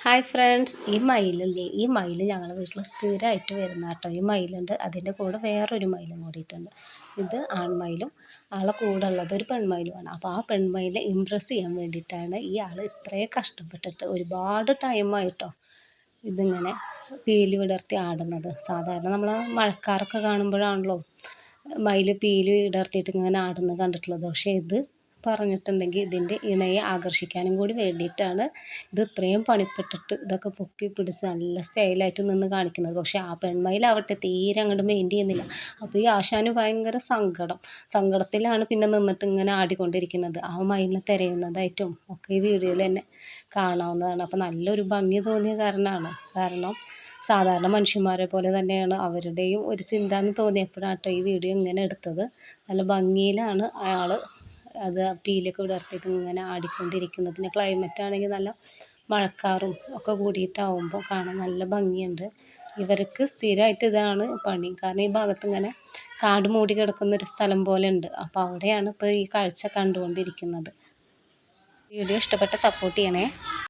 Hi friends, ഈ മയിലില്ലേ, ഈ മയിൽ ഞങ്ങളുടെ വീട്ടിൽ സ്ഥിരമായിട്ട് വരുന്ന കേട്ടോ. ഈ മയിലുണ്ട്, അതിൻ്റെ കൂടെ വേറൊരു മയിലും കൂടിയിട്ടുണ്ട്. ഇത് ആൺമയിലും ആളെ കൂടെ ഉള്ളത് ഒരു പെൺമയിലുമാണ്. അപ്പോൾ ആ പെൺമയിലെ ഇമ്പ്രസ് ചെയ്യാൻ വേണ്ടിയിട്ടാണ് ഈ ആൾ ഇത്രയും കഷ്ടപ്പെട്ടിട്ട് ഒരുപാട് ടൈമായിട്ടോ ഇതിങ്ങനെ പീലി വിടർത്തി ആടുന്നത്. സാധാരണ നമ്മൾ മഴക്കാറൊക്കെ കാണുമ്പോഴാണല്ലോ മയിൽ പീലി വിടർത്തിയിട്ട് ഇങ്ങനെ ആടുന്നത് കണ്ടിട്ടുള്ളത്. പക്ഷേ ഇത് പറഞ്ഞിട്ടുണ്ടെങ്കിൽ ഇതിൻ്റെ ഇണയെ ആകർഷിക്കാനും കൂടി വേണ്ടിയിട്ടാണ് ഇത് ഇത്രയും പണിപ്പെട്ടിട്ട് ഇതൊക്കെ പൊക്കി പിടിച്ച് നല്ല സ്റ്റൈലായിട്ട് നിന്ന് കാണിക്കുന്നത്. പക്ഷേ ആ പെൺമയിലാവട്ടെ തീരെ അങ്ങോട്ട് മെയിൻറ്റ് ചെയ്യുന്നില്ല. അപ്പോൾ ഈ ആശാന് ഭയങ്കര സങ്കടത്തിലാണ് പിന്നെ നിന്നിട്ട് ഇങ്ങനെ ആടിക്കൊണ്ടിരിക്കുന്നത്. ആ മയിലിനെ തിരയുന്നതായിട്ടും ഒക്കെ ഈ വീഡിയോയിൽ തന്നെ കാണാവുന്നതാണ്. അപ്പോൾ നല്ലൊരു ഭംഗി തോന്നിയ കാരണം സാധാരണ മനുഷ്യന്മാരെ പോലെ തന്നെയാണ് അവരുടെയും ഒരു ചിന്ത എന്ന് തോന്നിയപ്പോഴാട്ടോ ഈ വീഡിയോ ഇങ്ങനെ എടുത്തത്. നല്ല ഭംഗിയിലാണ് അയാൾ അത് പീലിയൊക്കെ വിടർത്തിയിട്ട് ഇങ്ങനെ ആടിക്കൊണ്ടിരിക്കുന്നത്. പിന്നെ ക്ലൈമറ്റ് ആണെങ്കിൽ നല്ല മഴക്കാറും ഒക്കെ കൂടിയിട്ടാവുമ്പോൾ കാണാൻ നല്ല ഭംഗിയുണ്ട്. ഇവർക്ക് സ്ഥിരമായിട്ട് ഇതാണ് പണി. കാരണം ഈ ഭാഗത്ത് ഇങ്ങനെ കാട് മൂടി കിടക്കുന്നൊരു സ്ഥലം പോലെ ഉണ്ട്. അപ്പോൾ അവിടെയാണ് ഇപ്പോൾ ഈ കാഴ്ച കണ്ടുകൊണ്ടിരിക്കുന്നത്. വീഡിയോ ഇഷ്ടപ്പെട്ട സപ്പോർട്ട് ചെയ്യണേ.